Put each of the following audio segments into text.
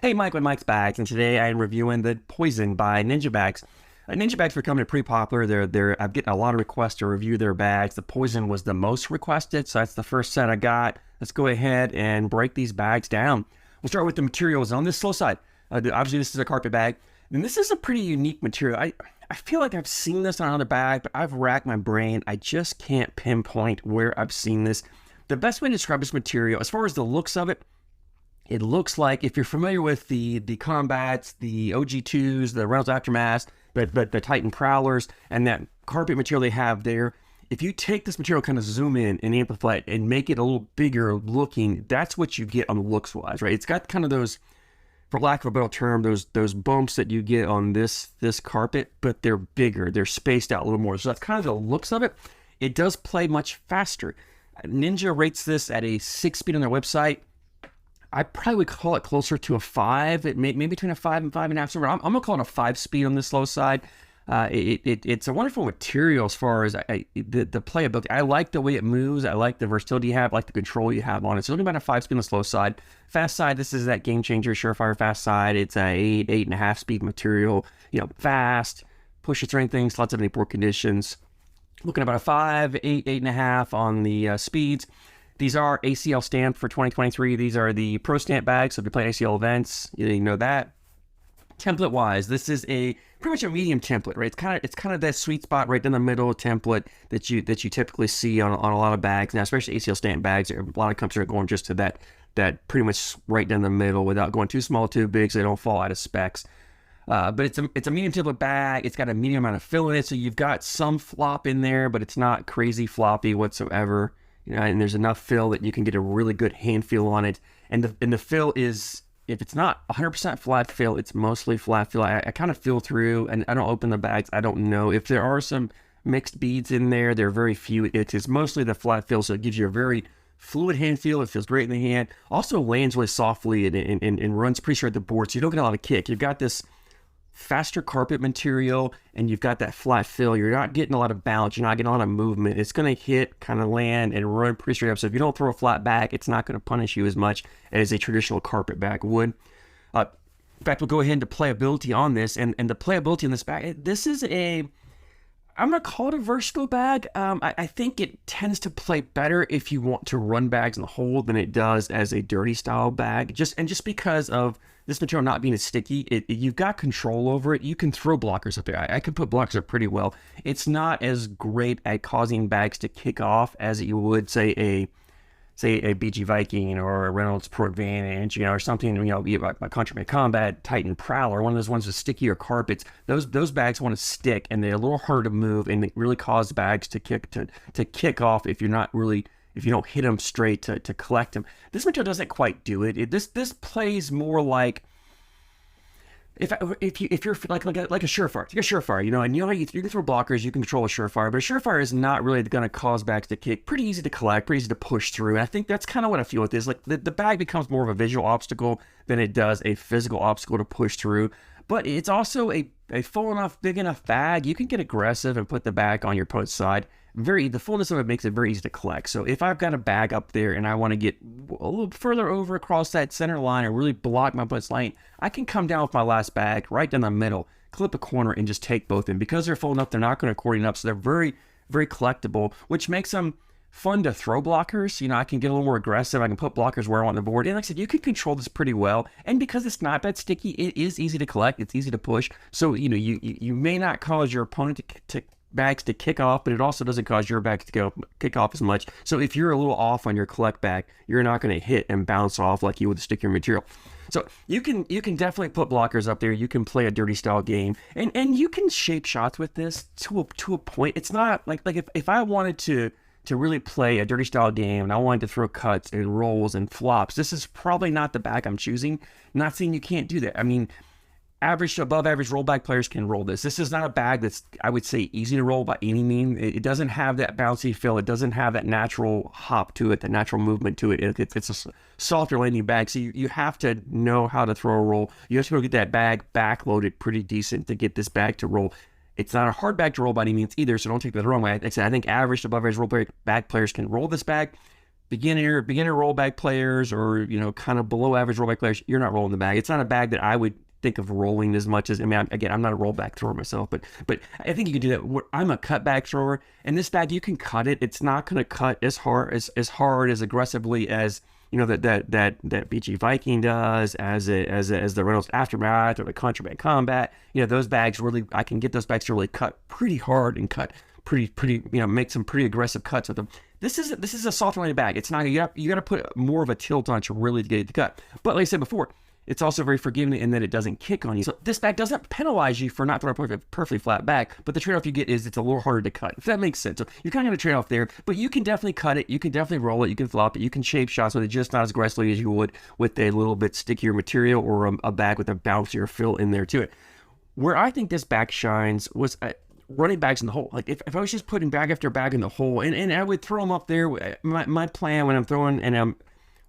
Hey, Mike with Mike's Bags, and today I am reviewing the Poison by Ninja Bags. Ninja Bags are becoming pretty popular. I'm getting a lot of requests to review their bags. The Poison was the most requested, so that's the first set I got. Let's go ahead and break these bags down. We'll start with the materials on this slow side. Obviously, this is a carpet bag, and this is a pretty unique material. I feel like I've seen this on another bag, but I've racked my brain. I just can't pinpoint where I've seen this. The best way to describe this material, as far as the looks of it, it looks like, if you're familiar with the Combats, the OG2s, the Reynolds Aftermath, but the Titan Prowlers, and that carpet material they have there, if you take this material, kind of zoom in and amplify it and make it a little bigger looking, that's what you get on the looks wise, right? It's got kind of those, for lack of a better term, those bumps that you get on this carpet, but they're bigger, they're spaced out a little more. So that's kind of the looks of it. It does play much faster. Ninja rates this at a 6-speed on their website. I probably would call it closer to a 5. It may between a 5 and 5.5. So I'm gonna call it a 5-speed on the slow side. It's a wonderful material as far as the playability. I like the way it moves. I like the versatility you have. I like the control you have on it. So looking about a 5-speed on the slow side. Fast side, this is that game changer, surefire fast side. It's a 8.5 speed material. You know, fast, push its anything, slots of any poor conditions. Looking about a 5, 8, 8.5 on the speeds. These are ACL stamped for 2023. These are the Pro Stamp bags, so if you play ACL events, you know that. Template-wise, this is pretty much a medium template, right? It's kind of that sweet spot right in the middle template that you typically see on a lot of bags. Now, especially ACL stamp bags, a lot of companies are going just to that pretty much right down the middle without going too small, too big, so they don't fall out of specs. But it's a medium template bag. It's got a medium amount of fill in it, so you've got some flop in there, but it's not crazy floppy whatsoever. You know, and there's enough fill that you can get a really good hand feel on it. And the fill is, if it's not 100% flat fill, it's mostly flat fill. I kind of feel through, and I don't open the bags. I don't know if there are some mixed beads in there. There are very few. It is mostly the flat fill, so it gives you a very fluid hand feel. It feels great in the hand. Also lands really softly and runs pretty straight at the board, so you don't get a lot of kick. You've got this faster carpet material, and you've got that flat fill. You're not getting a lot of bounce. You're not getting a lot of movement. It's going to hit, kind of land, and run pretty straight up. So if you don't throw a flat back, it's not going to punish you as much as a traditional carpet bag would. In fact, we'll go ahead into playability on this, and the playability in this bag. This is I'm going to call it a versatile bag. I think it tends to play better if you want to run bags in the hole than it does as a dirty style bag. Just because of this material not being as sticky, you've got control over it. You can throw blockers up there. I can put blockers up pretty well. It's not as great at causing bags to kick off as you would say a BG Viking or a Reynolds Pro Advantage, or something, a Countryman Combat, Titan Prowler, one of those ones with stickier carpets. Those bags want to stick, and they're a little hard to move, and they really cause bags to kick off if you don't hit them straight to collect them. This material doesn't quite do it. This plays more like if you're like a surefire. Take a surefire, and you can throw blockers, you can control a surefire, but a surefire is not really going to cause bags to kick. Pretty easy to collect, pretty easy to push through. And I think that's kind of what I feel with this. Like the bag becomes more of a visual obstacle than it does a physical obstacle to push through. But it's also a full enough, big enough bag. You can get aggressive and put the bag on your opponent's side. The fullness of it makes it very easy to collect. So if I've got a bag up there and I want to get a little further over across that center line and really block my opponent's lane, I can come down with my last bag right down the middle, clip a corner, and just take both in. Because they're full enough, they're not going to accordion up, so they're very, very collectible, which makes them fun to throw blockers. I can get a little more aggressive. I can put blockers where I want on the board. And like I said, you can control this pretty well. And because it's not that sticky, it is easy to collect. It's easy to push. So, you may not cause your opponent to bags to kick off, but it also doesn't cause your bags to kick off as much. So if you're a little off on your collect bag, you're not going to hit and bounce off like you would stick your material. So you can definitely put blockers up there. You can play a dirty style game, and you can shape shots with this to a point. It's not like if I wanted to really play a dirty style game and I wanted to throw cuts and rolls and flops, this is probably not the bag I'm choosing. Not saying you can't do that. I mean, average to above average roll bag players can roll this. This is not a bag that's, I would say, easy to roll by any means. It doesn't have that bouncy feel. It doesn't have that natural hop to it, the natural movement to it. It's a softer landing bag. So you have to know how to throw a roll. You have to be able to get that bag backloaded pretty decent to get this bag to roll. It's not a hard bag to roll by any means either, so don't take that the wrong way. Like I said, I think average to above average roll bag players can roll this bag. beginner roll bag players, or kind of below average roll bag players, you're not rolling the bag. It's not a bag that I would think of rolling as much as. I mean, again, I'm not a roll bag thrower myself, but I think you can do that. I'm a cut bag thrower, and this bag, you can cut it. It's not going to cut as hard as aggressively as that BG Viking does, as the Reynolds Aftermath or the Contraband Combat. Those bags really, I can get those bags to really cut pretty hard and cut pretty make some pretty aggressive cuts with them. This is a softer weighted bag. It's not, you got to put more of a tilt on to really get it to cut. But like I said before, it's also very forgiving in that it doesn't kick on you. So this bag doesn't penalize you for not throwing a perfectly flat bag, but the trade-off you get is it's a little harder to cut, if that makes sense. So you're kind of going to trade off there, but you can definitely cut it, you can definitely roll it, you can flop it, you can shape shots with it, just not as aggressively as you would with a little bit stickier material or a bag with a bouncier fill in there to it. Where I think this bag shines was running bags in the hole. Like if I was just putting bag after bag in the hole, and I would throw them up there. My plan when I'm throwing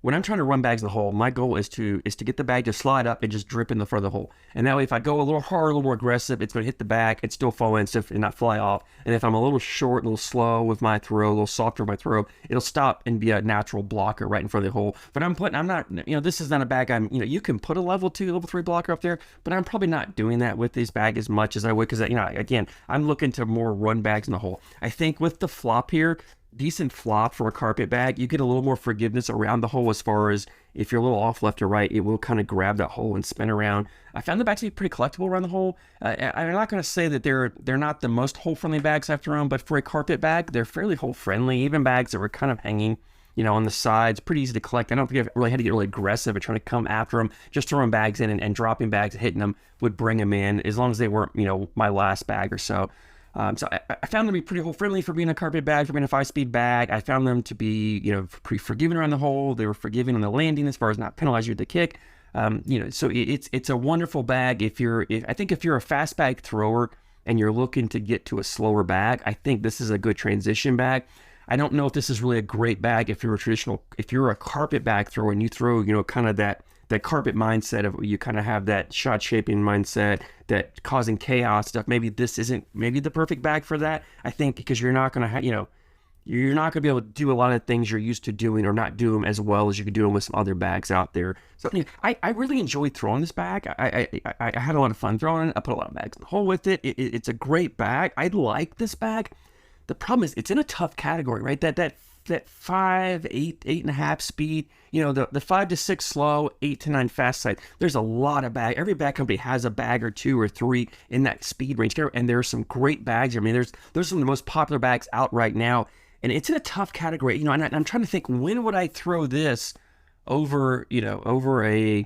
when I'm trying to run bags in the hole, my goal is to get the bag to slide up and just drip in the front of the hole. And that way, if I go a little hard, a little more aggressive, it's going to hit the bag and still fall in and not fly off. And if I'm a little short, a little slow with my throw, a little softer with my throw, it'll stop and be a natural blocker right in front of the hole. But I'm not, this is not a bag you can put a level 2, level 3 blocker up there, but I'm probably not doing that with this bag as much as I would, because, again, I'm looking to more run bags in the hole. I think with the flop here, decent flop for a carpet bag, you get a little more forgiveness around the hole, as far as if you're a little off left or right, it will kind of grab that hole and spin around. I found the bags to be pretty collectible around the hole. I'm not going to say that they're not the most hole friendly bags I've thrown, but for a carpet bag, they're fairly hole friendly. Even bags that were kind of hanging on the sides, pretty easy to collect. I don't think I've really had to get really aggressive at trying to come after them. Just throwing bags in and dropping bags and hitting them would bring them in, as long as they weren't my last bag or so. So I found them to be pretty hole friendly for being a carpet bag, for being a 5-speed bag. I found them to be, pretty forgiving around the hole. They were forgiving on the landing as far as not penalizing you with the kick. So it's a wonderful bag. I think if you're a fast bag thrower and you're looking to get to a slower bag, I think this is a good transition bag. I don't know if this is really a great bag if you're a carpet bag thrower and you throw, kind of that carpet mindset of, you kind of have that shot shaping mindset, that causing chaos stuff. Maybe this isn't the perfect bag for that. I think because you're not going to have, you're not going to be able to do a lot of things you're used to doing, or not do them as well as you could do them with some other bags out there. So I really enjoyed throwing this bag. I had a lot of fun throwing it. I put a lot of bags in the hole with it. It's a great bag. I like this bag. The problem is it's in a tough category, right? That 5, 8, 8.5 speed, the 5 to 6 slow, 8 to 9 fast side. There's a lot of bag. Every bag company has a bag or 2 or 3 in that speed range, and there's some great bags. I mean, there's some of the most popular bags out right now, and it's in a tough category. And I'm trying to think, when would I throw this over a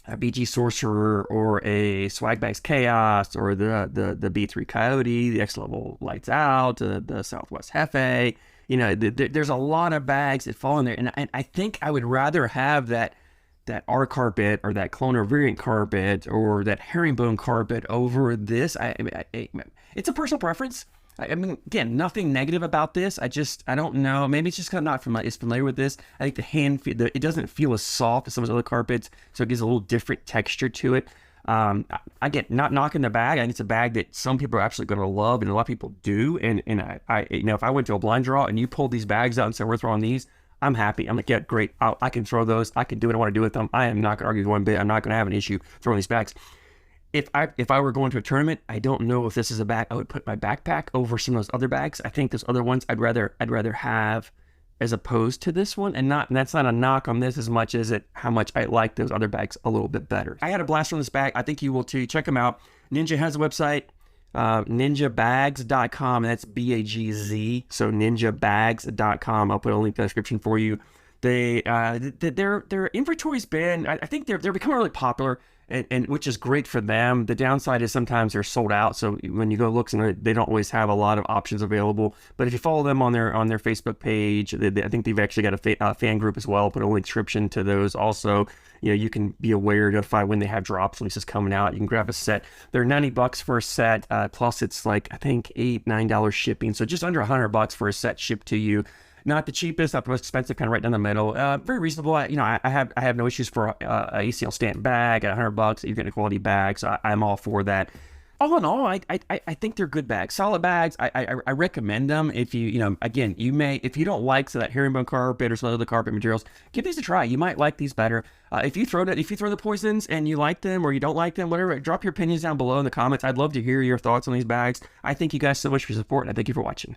BG Sorcerer or a Swag Bags Chaos, or the B3 Coyote, the X Level Lights Out, the Southwest Hefe. There's a lot of bags that fall in there, and I think I would rather have that R carpet, or that cloner variant carpet, or that herringbone carpet over this. It's a personal preference. I mean, again, nothing negative about this. I don't know. Maybe it's just kind of not familiar with this. I think the hand, it doesn't feel as soft as some of those other carpets, so it gives a little different texture to it. I get, not knocking the bag. I think it's a bag that some people are absolutely going to love, and a lot of people do. And I if I went to a blind draw and you pulled these bags out and said, we're throwing these, I'm happy. I'm like, yeah, great. I can throw those. I can do what I want to do with them. I am not going to argue one bit. I'm not going to have an issue throwing these bags. If I were going to a tournament, I don't know if this is a bag I would put my backpack over some of those other bags. I think those other ones I'd rather have as opposed to this one, and that's not a knock on this as much as how much I like those other bags a little bit better. I had a blast on this bag. I think you will too. Check them out. Ninja has a website, ninjabags.com, and that's BAGZ. So ninjabags.com. I'll put a link in the description for you. Their inventory's been, I think they're becoming really popular. And which is great for them. The downside is sometimes they're sold out. So when you go look, they don't always have a lot of options available. But if you follow them on their Facebook page, I think they've actually got a fan group as well. Put a link description to those. Also, you can be aware, notified when they have drops releases coming out. You can grab a set. They're $90 for a set. Plus it's like, I think $8-9 shipping. So just under $100 for a set shipped to you. Not the cheapest, not the most expensive, kind of right down the middle. Very reasonable. I have no issues for a ACL stamp bag at $100. You're getting a quality bag, so I'm all for that. All in all, I think they're good bags, solid bags. I recommend them. If again, if you don't like that herringbone carpet or some other carpet materials, give these a try. You might like these better. If you throw the poisons and you like them or you don't like them, whatever, drop your opinions down below in the comments. I'd love to hear your thoughts on these bags. I thank you guys so much for your support, and I thank you for watching.